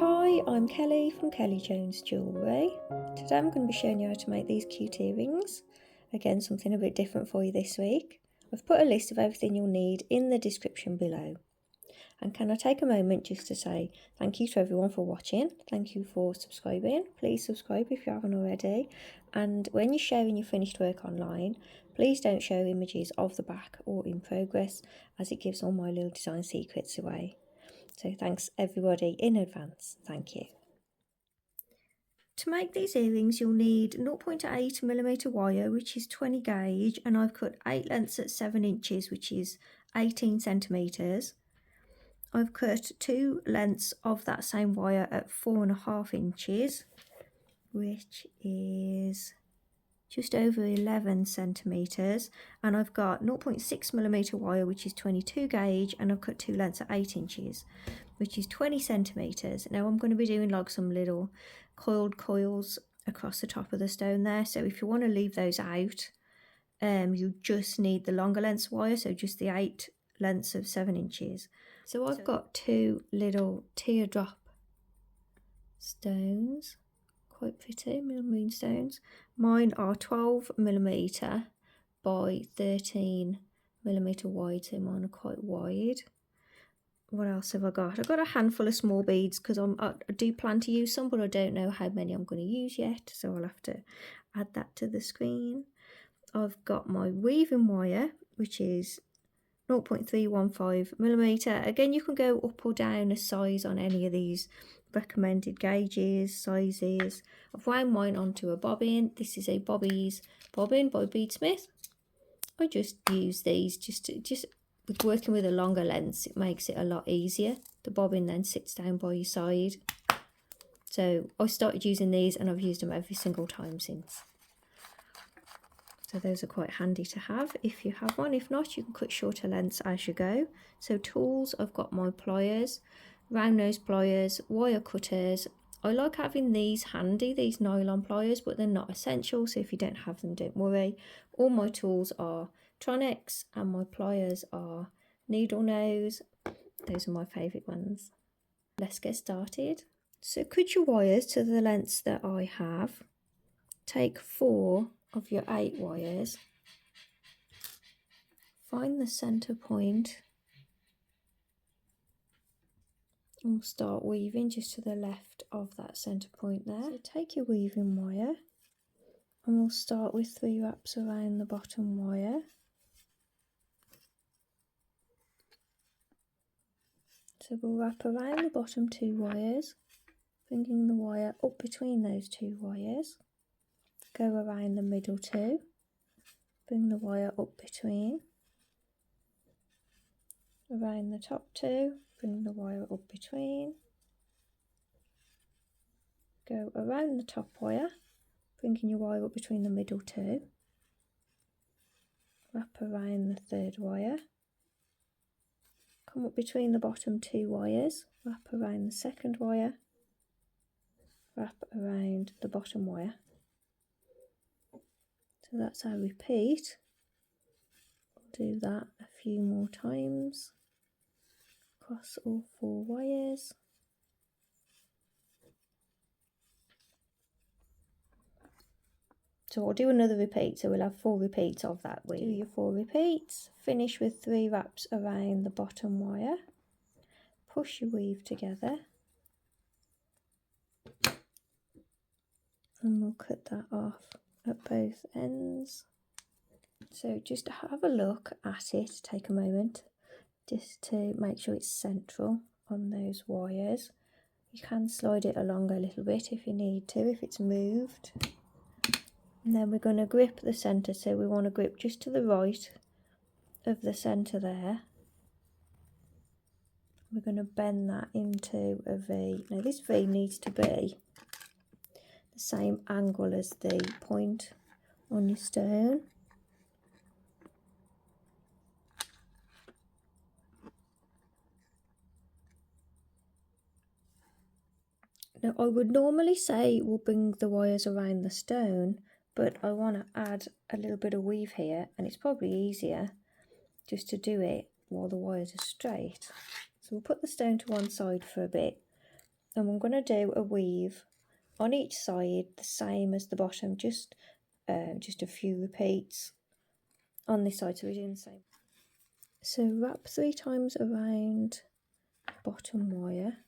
Hi, I'm Kelly from Kelly Jewellery. Today I'm going to be showing you how to make these cute earrings. Again, something a bit different for you this week. I've put a list of everything you'll need in the description below. And can I take a moment just to say thank you to everyone for watching. Thank you for subscribing. Please subscribe if you haven't already. And when you're sharing your finished work online, please don't show images of the back or in progress, as it gives all my little design secrets away. So thanks everybody in advance. Thank you. To make these earrings you'll need 0.8mm wire, which is 20 gauge, and I've cut 8 lengths at 7 inches, which is 18 centimetres. I've cut 2 lengths of that same wire at 4.5 inches, which is just over 11 centimetres, and I've got 0.6mm wire, which is 22 gauge, and I've cut 2 lengths at 8 inches, which is 20 centimetres. Now I'm going to be doing like some little coiled coils across the top of the stone there, so if you want to leave those out, you just need the longer lengths wire, so just the 8 lengths of 7 inches. So I've got 2 little teardrop stones, quite pretty moonstones. Mine are 12mm by 13mm wide, so mine are quite wide. What else have I got? I've got a handful of small beads because I do plan to use some, but I don't know how many I'm going to use yet, so I'll have to add that to the screen. I've got my weaving wire, which is 0.315mm. Again, you can go up or down a size on any of these recommended gauges, sizes. I've wound mine onto a bobbin. This is a Bobeeze bobbin by Beadsmith. I just use these just with working with a longer length, it makes it a lot easier. The bobbin then sits down by your side. So I started using these and I've used them every single time since. So those are quite handy to have if you have one. If not, you can cut shorter lengths as you go. So tools, I've got my pliers, round nose pliers, wire cutters. I like having these handy, these nylon pliers, but they're not essential, so if you don't have them, don't worry. All my tools are Tronex and my pliers are needle nose. Those are my favourite ones. Let's get started. So cut your wires to the lengths that I have. Take 4 of your 8 wires. Find the centre point and we'll start weaving just to the left of that centre point there. So take your weaving wire and we'll start with 3 wraps around the bottom wire. So we'll wrap around the bottom 2 wires, bringing the wire up between those 2 wires. Go around the middle 2, bring the wire up between. Around the top 2, bring the wire up between. Go around the top wire, bringing your wire up between the middle 2. Wrap around the 3rd wire. Come up between the bottom 2 wires, wrap around the 2nd wire, wrap around the bottom wire. So that's our repeat. We'll do that a few more times across all 4 wires. So we'll do another repeat, so we'll have 4 repeats of that weave. Do your 4 repeats, finish with 3 wraps around the bottom wire, push your weave together, and we'll cut that off at both ends. So just to have a look at it, take a moment just to make sure it's central on those wires. You can slide it along a little bit if you need to, if it's moved. And then we're going to grip the centre, so we want to grip just to the right of the centre there. We're going to bend that into a V. Now this V needs to be the same angle as the point on your stone. Now I would normally say we'll bring the wires around the stone, but I want to add a little bit of weave here, and it's probably easier just to do it while the wires are straight. So we'll put the stone to one side for a bit, And I'm going to do a weave on each side the same as the bottom, just a few repeats on this side, so we're doing the same. So wrap 3 times around bottom wire.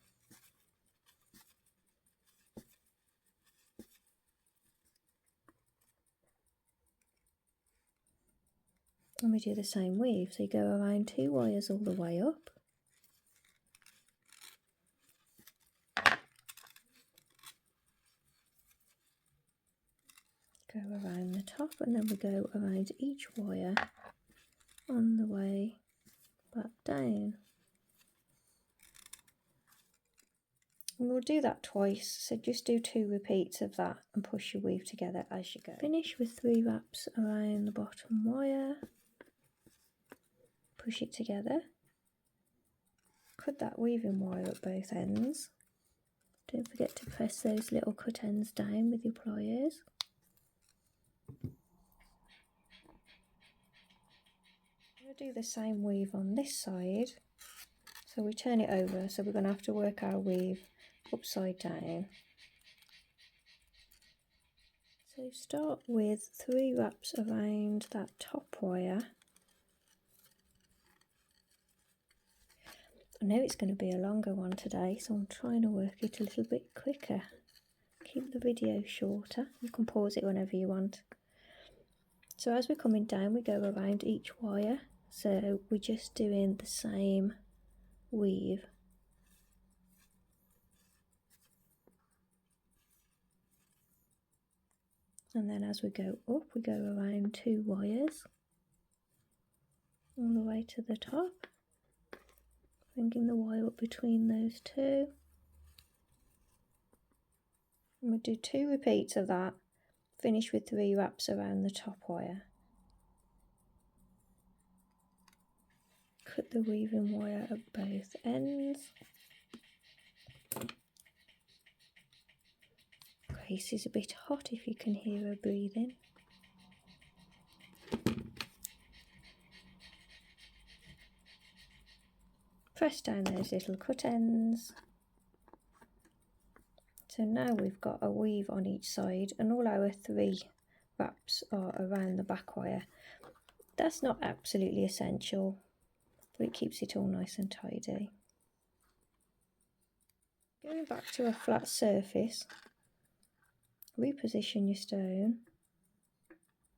And we do the same weave, so you go around 2 wires all the way up. Go around the top, and then we go around each wire on the way back down. And we'll do that twice, so just do 2 repeats of that and push your weave together as you go. Finish with 3 wraps around the bottom wire. Push it together. Cut that weaving wire at both ends. Don't forget to press those little cut ends down with your pliers. We'll do the same weave on this side. So we turn it over, so we're going to have to work our weave upside down. So start with 3 wraps around that top wire. I know it's going to be a longer one today, so I'm trying to work it a little bit quicker. Keep the video shorter. You can pause it whenever you want. So as we're coming down, we go around each wire. So we're just doing the same weave. And then as we go up, we go around 2 wires all the way to the top. Bringing the wire up between those 2. And we'll do 2 repeats of that, finish with 3 wraps around the top wire. Cut the weaving wire at both ends. Grace is a bit hot if you can hear her breathing. Press down those little cut ends. So now we've got a weave on each side, and all our 3 wraps are around the back wire. That's not absolutely essential, but it keeps it all nice and tidy. Going back to a flat surface, reposition your stone,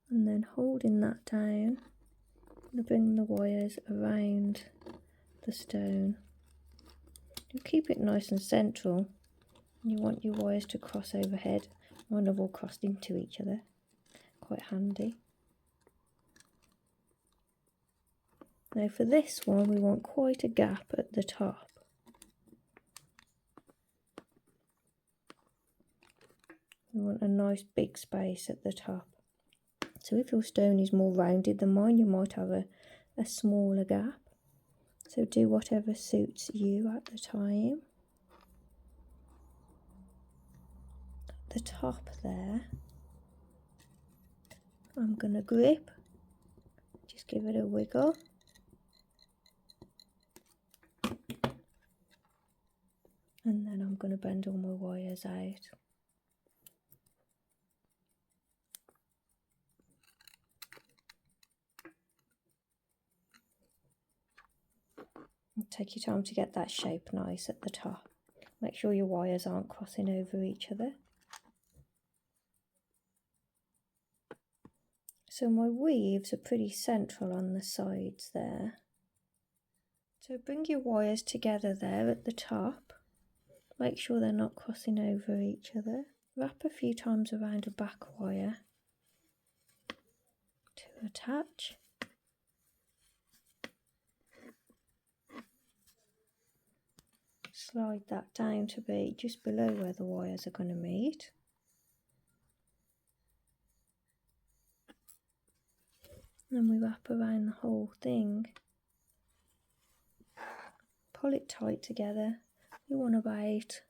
and then holding that down, and bring the wires around the stone. You keep it nice and central. You want your wires to cross overhead. Mine have all crossed into each other. Quite handy. Now for this one, we want quite a gap at the top. We want a nice big space at the top. So if your stone is more rounded than mine, you might have a smaller gap. So do whatever suits you at the time. At the top there, I'm going to grip, just give it a wiggle. And then I'm going to bend all my wires out. And take your time to get that shape nice at the top. Make sure your wires aren't crossing over each other. So my weaves are pretty central on the sides there. So bring your wires together there at the top. Make sure they're not crossing over each other. Wrap a few times around a back wire to attach. Slide that down to be just below where the wires are going to meet. Then we wrap around the whole thing. Pull it tight together. We want about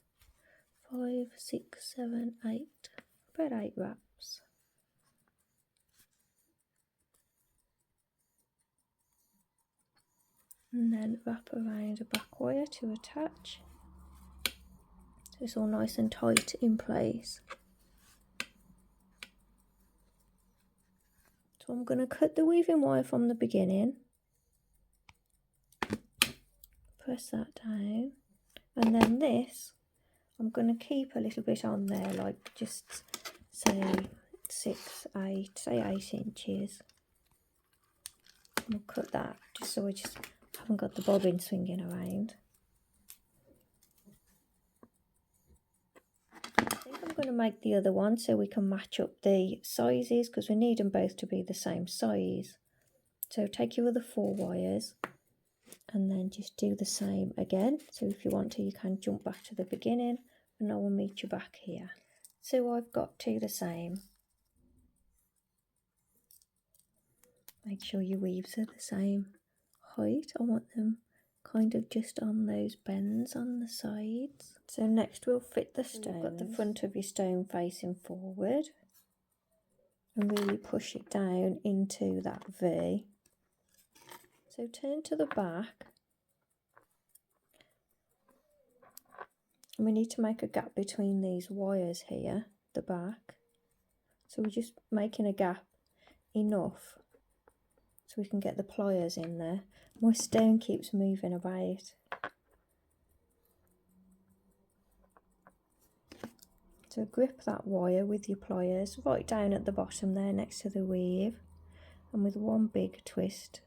5, 6, 7, 8, about 8 wraps. And then wrap around a back wire to attach. it's all nice and tight in place. So I'm going to cut the weaving wire from the beginning, press that down, and then this I'm going to keep a little bit on there, like just say 8 inches. I'll cut that just so I just haven't got the bobbin swinging around. I think I'm going to make the other one so we can match up the sizes, because we need them both to be the same size. So take your other 4 wires and then just do the same again. So if you want to, you can jump back to the beginning and I will meet you back here. So I've got 2 the same. Make sure your weaves are the same height. I want them kind of just on those bends on the sides. So next we'll fit the stone. You've got the front of your stone facing forward and really push it down into that V. So turn to the back, and we need to make a gap between these wires here, the back. So we're just making a gap enough so we can get the pliers in there. My stone keeps moving about. So grip that wire with your pliers right down at the bottom there next to the weave, and with one big twist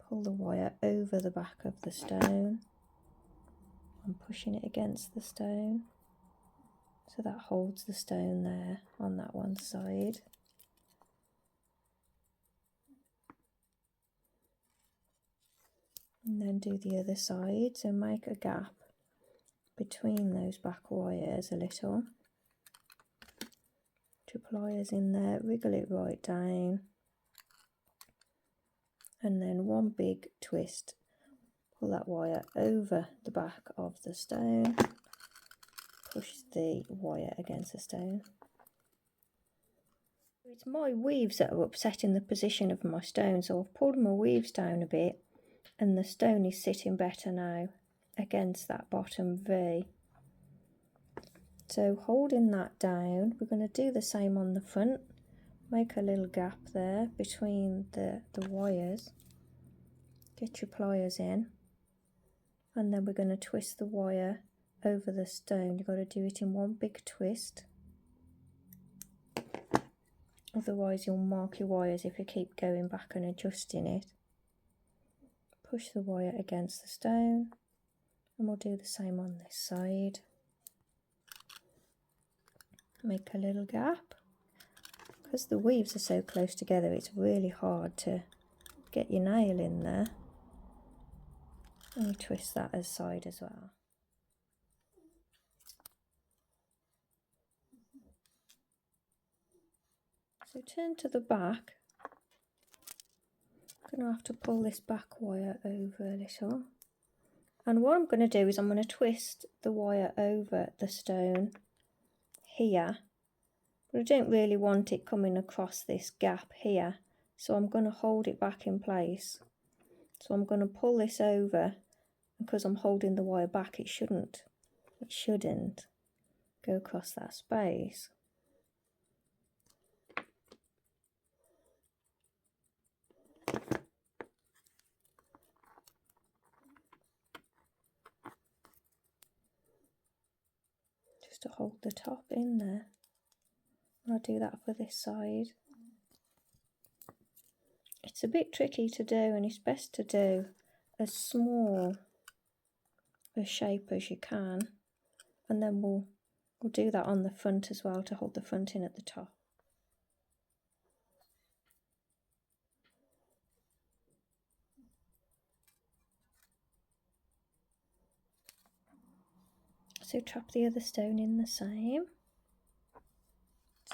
pull the wire over the back of the stone. I'm pushing it against the stone so that holds the stone there on that one side. And then do the other side, so make a gap between those back wires a little. 2 pliers in there, wriggle it right down, and then one big twist, pull that wire over the back of the stone, push the wire against the stone. It's my weaves that are upsetting the position of my stone, so I've pulled my weaves down a bit and the stone is sitting better now against that bottom V. So holding that down, we're going to do the same on the front. Make a little gap there between the wires. Get your pliers in, and then we're going to twist the wire over the stone. You've got to do it in one big twist, otherwise you'll mark your wires if you keep going back and adjusting it. Push the wire against the stone, and we'll do the same on this side. Make a little gap. Because the weaves are so close together, it's really hard to get your nail in there. And you twist that aside as well. So turn to the back. I'm going to have to pull this back wire over a little. And what I'm going to do is I'm going to twist the wire over the stone here. But I don't really want it coming across this gap here. So I'm going to hold it back in place. So I'm going to pull this over. Because I'm holding the wire back, it shouldn't go across that space. Just to hold the top in there. I'll do that for this side. It's a bit tricky to do, and it's best to do as small a shape as you can, and then we'll do that on the front as well to hold the front in at the top. So trap the other stone in the same.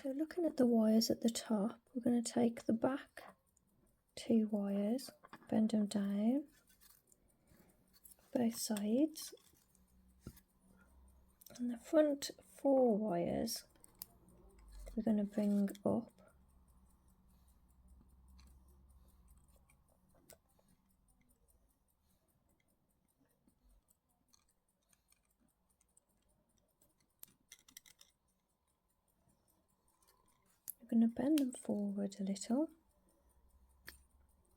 So looking at the wires at the top, we're going to take the back 2 wires, bend them down both sides, and the front 4 wires we're going to bring up going to bend them forward a little,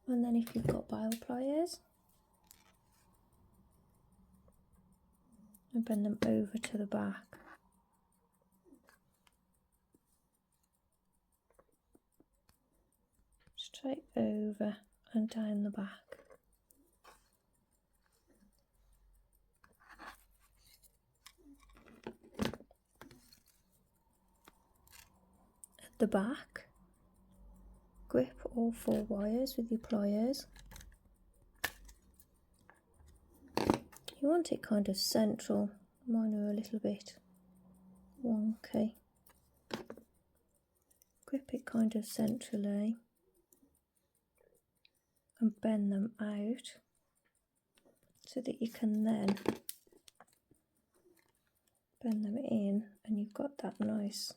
and then if you've got bale pliers, and bend them over to the back. Straight over and down the back. At the back, grip all 4 wires with your pliers. You want it kind of central. Mine are a little bit wonky. Grip it kind of centrally and bend them out so that you can then bend them in, and you've got that nice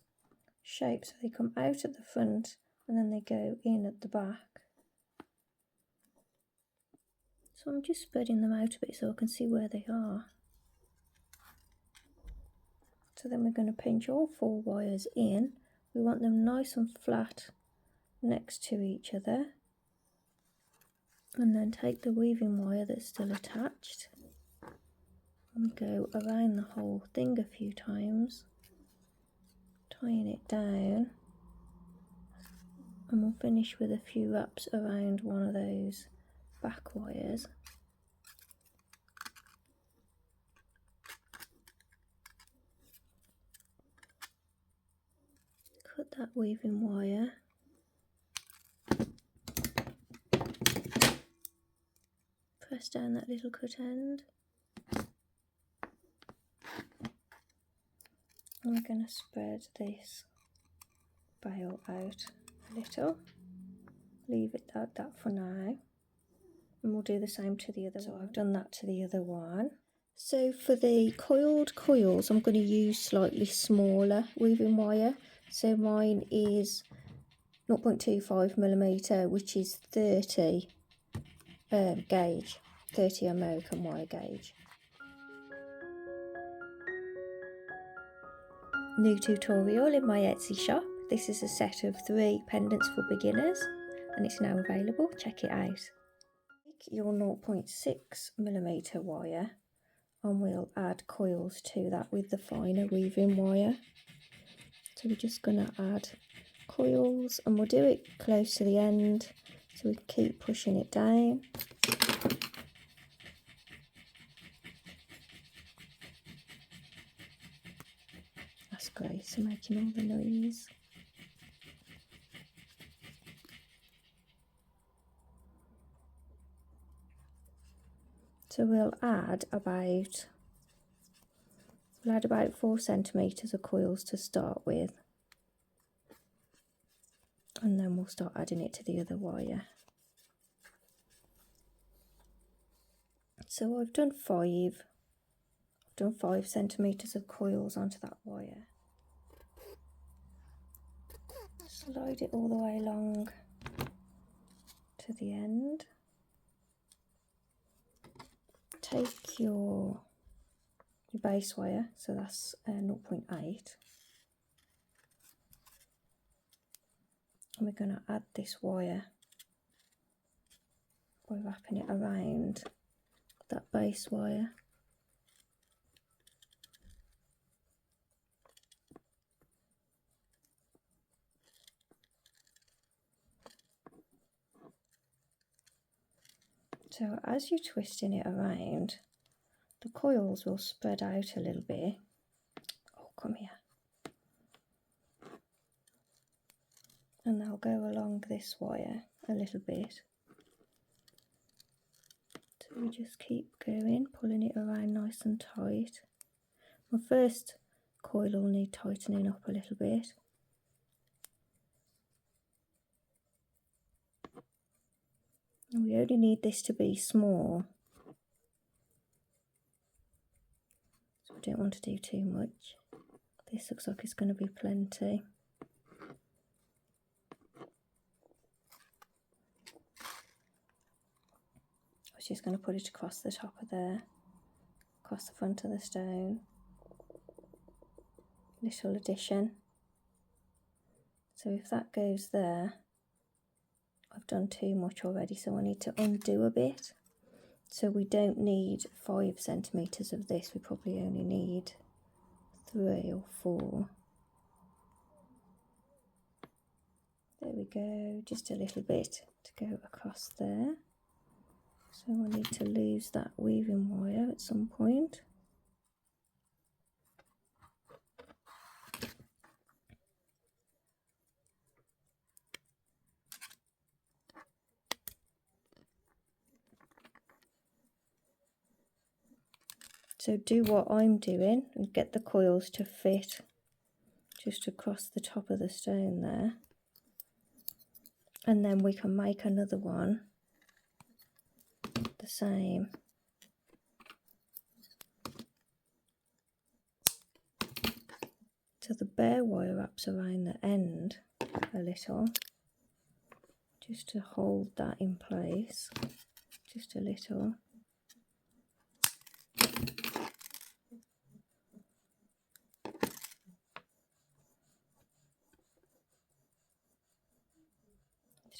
shape. So they come out at the front and then they go in at the back. So I'm just spreading them out a bit so I can see where they are. So then we're going to pinch all 4 wires in. We want them nice and flat next to each other. And then take the weaving wire that's still attached and go around the whole thing a few times, tying it down, and we'll finish with a few wraps around one of those back wires. Cut that weaving wire, press down that little cut end, and we're going to spread this bale out a little. Leave it at that for now, and we'll do the same to the other one. So I've done that to the other one. So for the coiled coils, I'm going to use slightly smaller weaving wire. So mine is 0.25mm, which is 30 gauge, 30 American wire gauge. New tutorial in my Etsy shop. This is a set of 3 pendants for beginners, and it's now available. Check it out. Take your 0.6mm wire, and we'll add coils to that with the finer weaving wire. So we're just going to add coils, and we'll do it close to the end so we can keep pushing it down. That's great, so making all the noise. So we'll add about 4 centimetres of coils to start with, and then we'll start adding it to the other wire. So I've done 5 centimetres of coils onto that wire. Slide it all the way along to the end. Take your base wire, so that's 0.8, and we're going to add this wire by wrapping it around that base wire. So as you're twisting it around, the coils will spread out a little bit. Oh, come here. And they'll go along this wire a little bit. So we just keep going, pulling it around nice and tight. My first coil will need tightening up a little bit. And we only need this to be small, so we don't want to do too much. This looks like it's going to be plenty. I was just going to put it across the top of there, across the front of the stone. Little addition. So if that goes there, I've done too much already, so I need to undo a bit. So we don't need 5 centimetres of this, we probably only need 3 or 4. There we go, just a little bit to go across there. So I need to lose that weaving wire at some point. So do what I'm doing and get the coils to fit just across the top of the stone there. And then we can make another one the same. So the bare wire wraps around the end a little, just to hold that in place, just a little.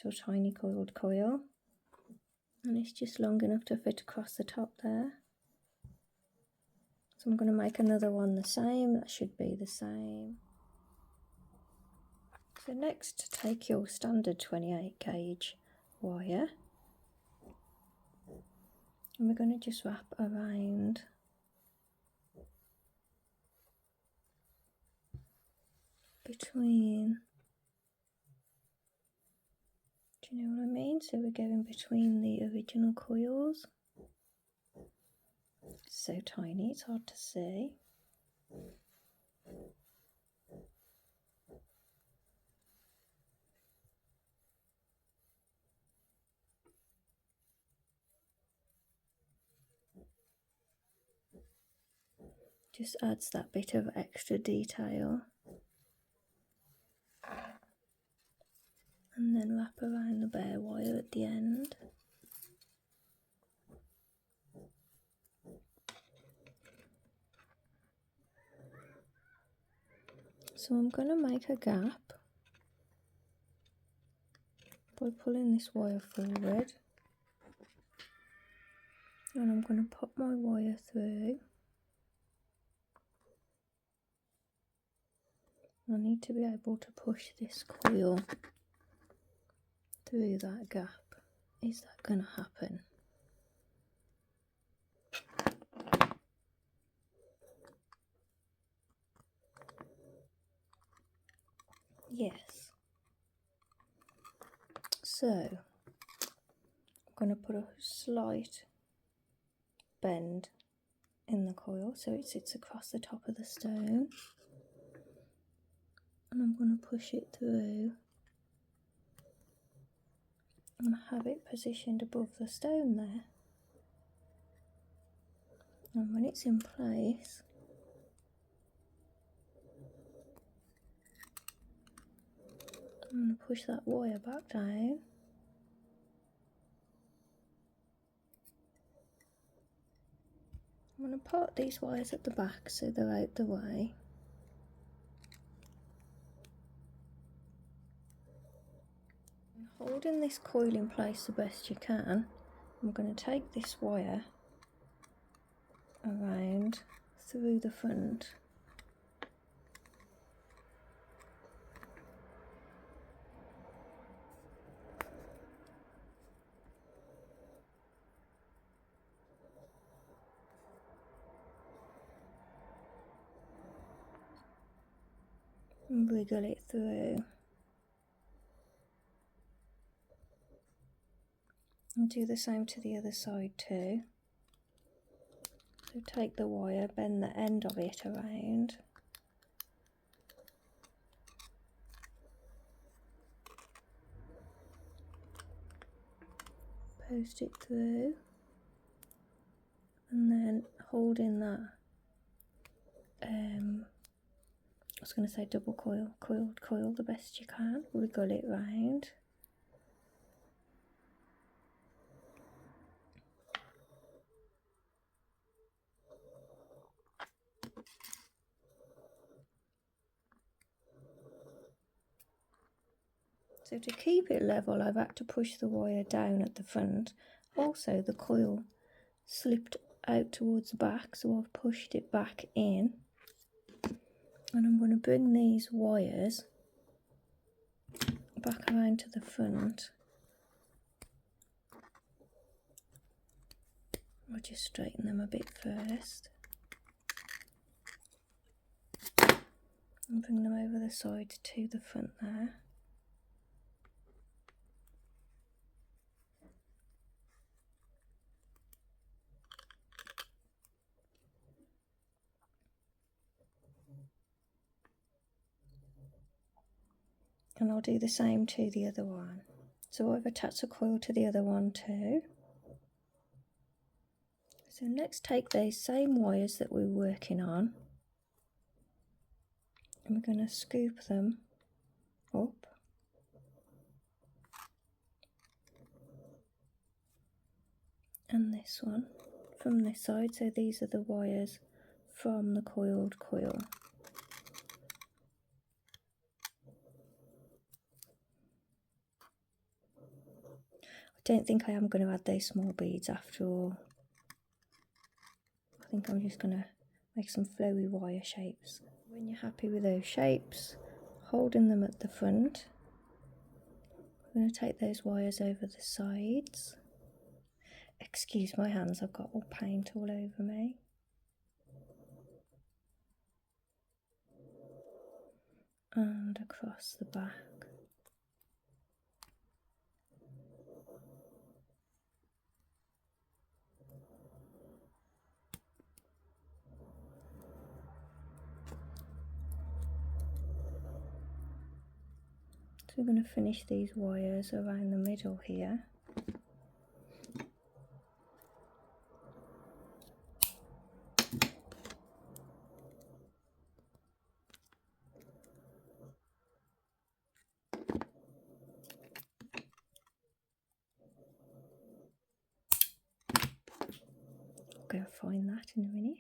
Little tiny coiled coil, and it's just long enough to fit across the top there. So I'm going to make another one the same, that should be the same. So next, take your standard 28 gauge wire, and we're going to just wrap around between, do you know what I mean? So we're going between the original coils. It's so tiny, it's hard to see. Just adds that bit of extra detail. And then wrap around the bare wire at the end. So I'm going to make a gap by pulling this wire forward, and I'm going to pop my wire through. I need to be able to push this coil through that gap. Is that going to happen? Yes. So I'm going to put a slight bend in the coil so it sits across the top of the stone, and I'm going to push it through and have it positioned above the stone there. And when it's in place, I'm going to push that wire back down. I'm going to part these wires at the back so they're out the way. Holding this coil in place the best you can, I'm going to take this wire around through the front. And wriggle it through. And do the same to the other side too. So take the wire, bend the end of it around. Post it through. And then holding that, I was going to say double coil, coiled coil the best you can, wriggle it round. So to keep it level, I've had to push the wire down at the front. Also, the coil slipped out towards the back, so I've pushed it back in. And I'm going to bring these wires back around to the front. I'll just straighten them a bit first. And bring them over the side to the front there. And I'll do the same to the other one. So I've attached a coil to the other one too. So let's take those same wires that we're working on, and we're going to scoop them up. And this one from this side, so these are the wires from the coiled coil. I don't think I am going to add those small beads after all. I think I'm just going to make some flowy wire shapes. When you're happy with those shapes, holding them at the front, I'm going to take those wires over the sides. Excuse my hands, I've got all paint all over me. And across the back. So we're going to finish these wires around the middle here. I'll go find that in a minute.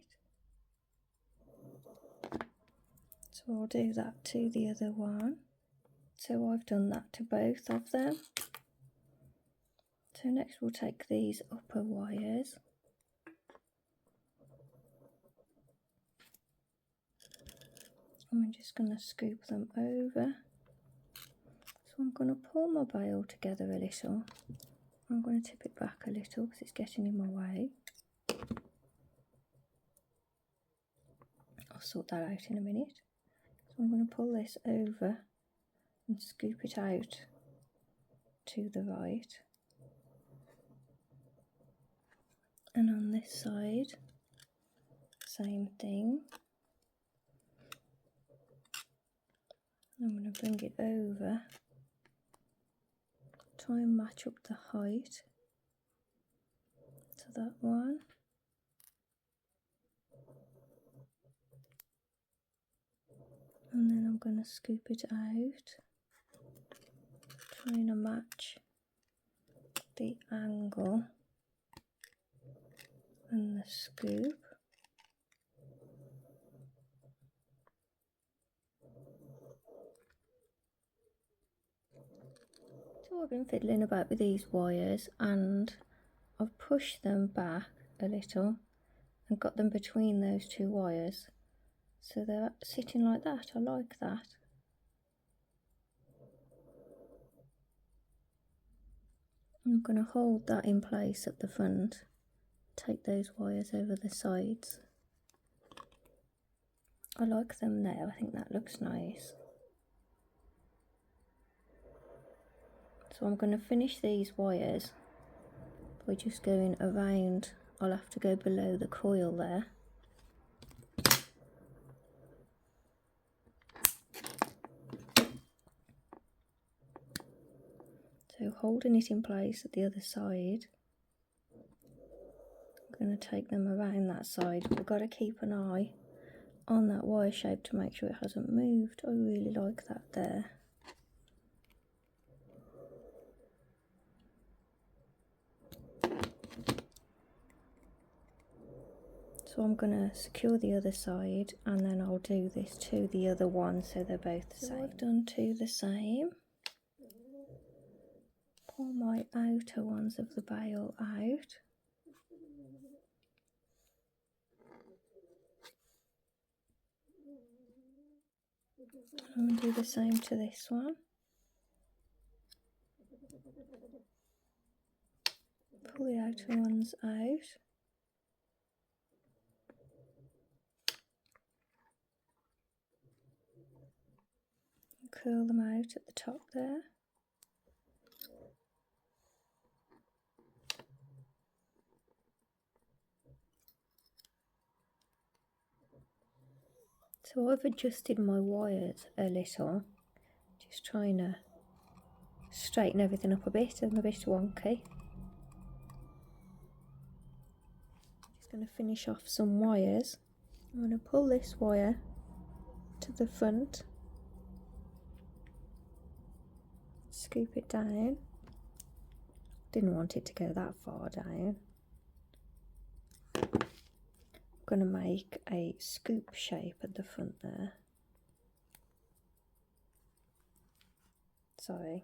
So I'll do that to the other one. So I've done that to both of them. So next we'll take these upper wires and I'm just going to scoop them over. So I'm going to pull my bail together a little. I'm going to tip it back a little because it's getting in my way. I'll sort that out in a minute. So I'm going to pull this over and scoop it out to the right. And on this side, same thing. I'm going to bring it over, try and match up the height to that one. And then I'm going to scoop it out, trying to match the angle and the scoop. So I've been fiddling about with these wires and I've pushed them back a little and got them between those two wires. So they're sitting like that. I like that. I'm going to hold that in place at the front. Take those wires over the sides. I like them there. I think that looks nice. So I'm going to finish these wires by just going around. I'll have to go below the coil there. So holding it in place at the other side, I'm going to take them around that side. We've got to keep an eye on that wire shape to make sure it hasn't moved. I really like that there. So I'm going to secure the other side and then I'll do this to the other one so they're both the same. So I've done two the same. pull my outer ones of the bail out. I'm going to do the same to this one. Pull the outer ones out. And curl them out at the top there. So I've adjusted my wires a little, just trying to straighten everything up a bit. I'm a bit wonky. Just going to finish off some wires. I'm going to pull this wire to the front, scoop it down. Didn't want it to go that far down. I'm going to make a scoop shape at the front there. Sorry.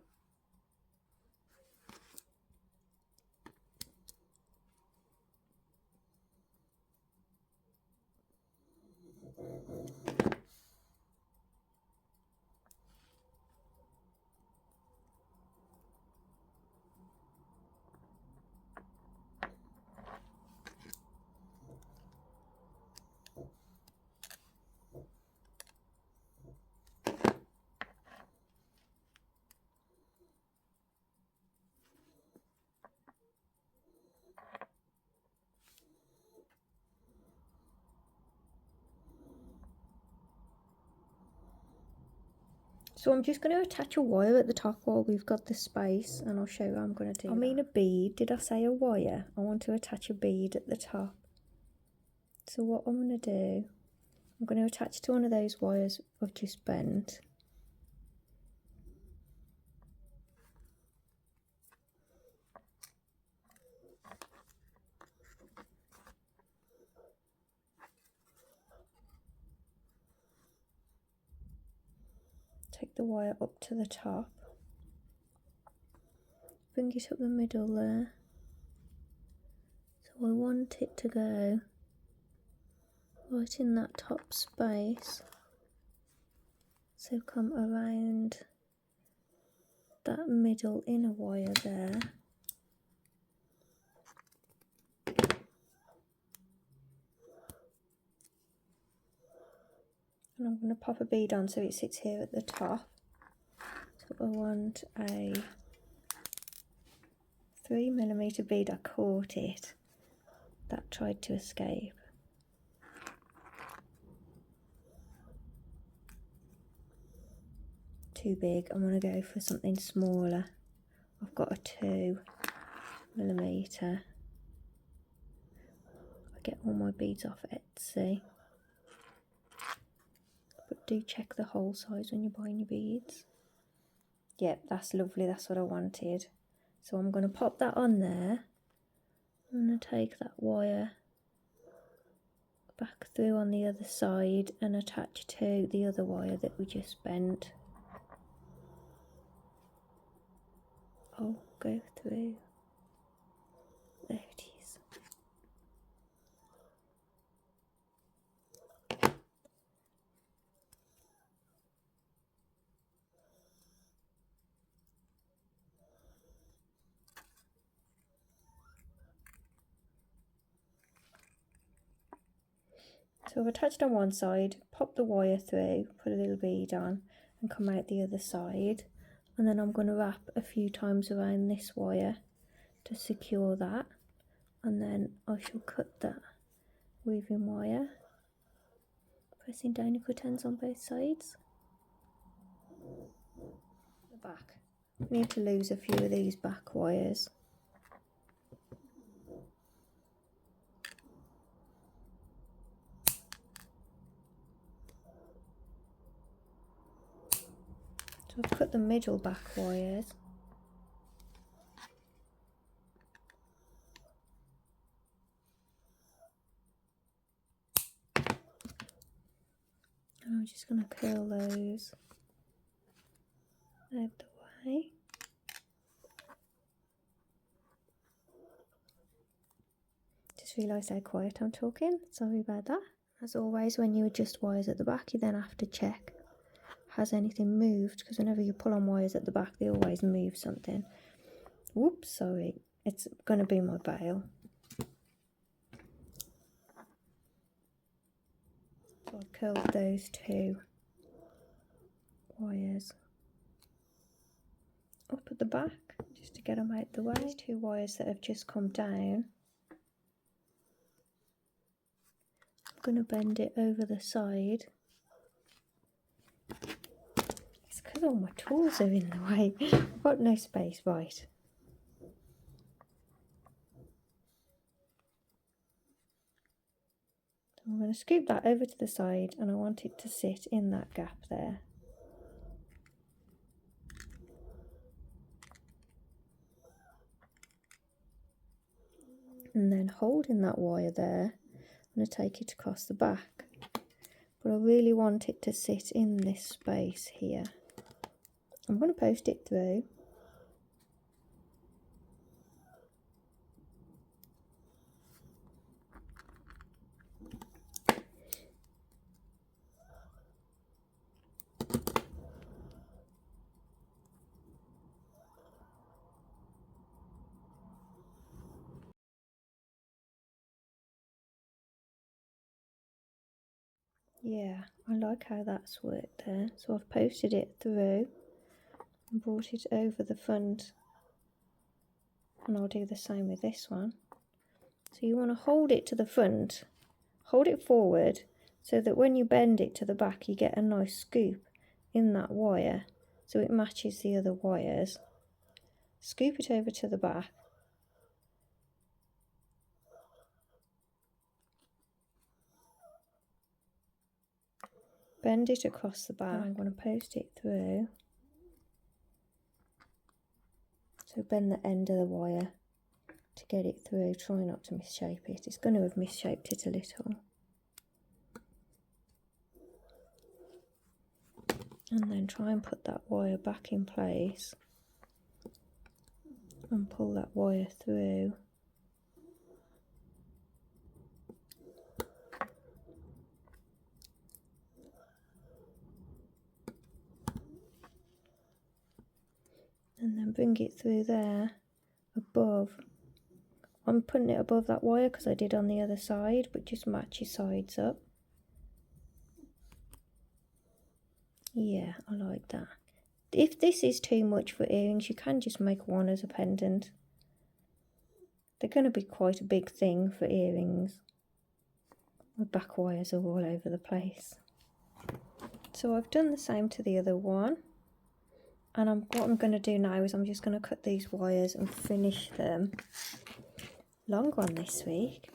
So I'm just going to attach a wire at the top while we've got the space, and I'll show you how I'm going to do that. A bead. Did I say a wire? I want to attach a bead at the top. So what I'm going to do, I'm going to attach to one of those wires I've just bent. Take the wire up to the top, bring it up the middle there. So I want it to go right in that top space. So come around that middle inner wire there. And I'm going to pop a bead on so it sits here at the top. So I want a 3mm bead. I caught it. That tried to escape. Too big. I'm going to go for something smaller. I've got a 2mm. I get all my beads off Etsy. But do check the hole size when you're buying your beads. Yep, that's lovely, that's what I wanted. So I'm going to pop that on there. I'm going to take that wire back through on the other side and attach to the other wire that we just bent. I'll go through. There it is. So I've attached on one side, pop the wire through, put a little bead on and come out the other side, and then I'm going to wrap a few times around this wire to secure that, and then I shall cut that weaving wire, pressing down your cut ends on both sides. The back. I need to lose a few of these back wires. So I've cut the middle back wires. And I'm just going to curl those out the way. just realised how quiet I'm talking, sorry about that. As always, when you adjust wires at the back, you then have to check, has anything moved? Because whenever you pull on wires at the back, they always move something. Whoops, sorry, it's going to be my bail. So I've curled those two wires up at the back, just to get them out the way. These two wires that have just come down, I'm going to bend it over the side. It's because all my tools are in the way. I've got no space, right. So I'm going to scoop that over to the side, and I want it to sit in that gap there. And then holding that wire there, I'm going to take it across the back. But I really want it to sit in this space here. I'm going to post it through. Yeah, I like how that's worked there. So I've posted it through and brought it over the front, and I'll do the same with this one. So you want to hold it to the front, hold it forward, so that when you bend it to the back you get a nice scoop in that wire, so it matches the other wires. Scoop it over to the back. Bend it across the back. And I'm going to post it through. So bend the end of the wire to get it through. Try not to misshape it. It's going to have misshaped it a little. And then try and put that wire back in place. And pull that wire through. And then bring it through there, above. I'm putting it above that wire because I did on the other side, but just match your sides up. Yeah, I like that. If this is too much for earrings, you can just make one as a pendant. They're going to be quite a big thing for earrings. My back wires are all over the place. So I've done the same to the other one. And what I'm going to do now is I'm just going to cut these wires and finish them. Long one this week.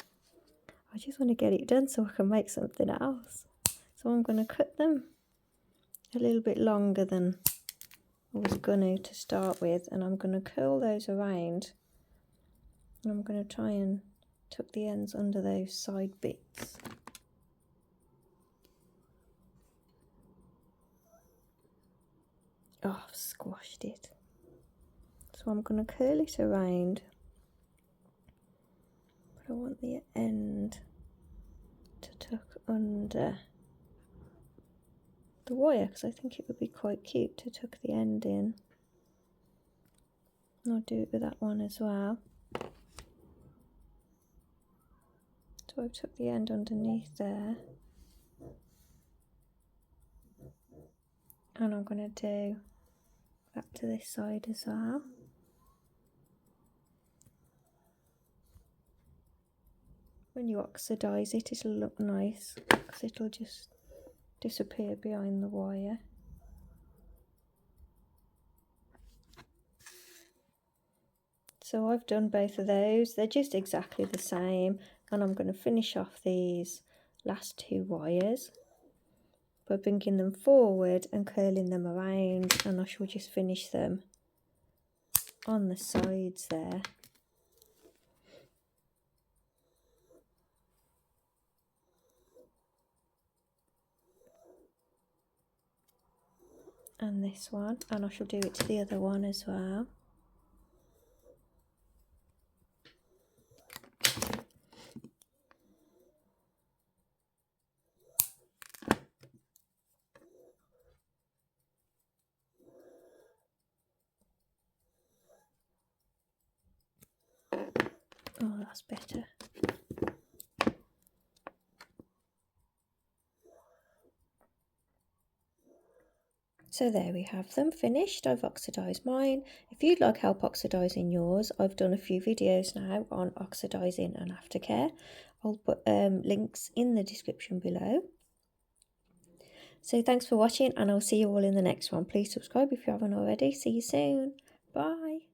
I just want to get it done so I can make something else. So I'm going to cut them a little bit longer than I was going to start with. And I'm going to curl those around. And I'm going to try and tuck the ends under those side bits. Oh, I've squashed it. So I'm going to curl it around, but I want the end to tuck under the wire because I think it would be quite cute to tuck the end in. And I'll do it with that one as well. So I've tucked the end underneath there. And I'm going to do that to this side as well. When you oxidise it, it'll look nice because it'll just disappear behind the wire. So I've done both of those. They're just exactly the same, and I'm going to finish off these last two wires by bringing them forward and curling them around, and I shall just finish them on the sides there. And this one, and I shall do it to the other one as well. Oh, that's better. So there we have them finished. I've oxidised mine. If you'd like help oxidising yours, I've done a few videos now on oxidising and aftercare. I'll put links in the description below. So thanks for watching, and I'll see you all in the next one. Please subscribe if you haven't already. See you soon. Bye.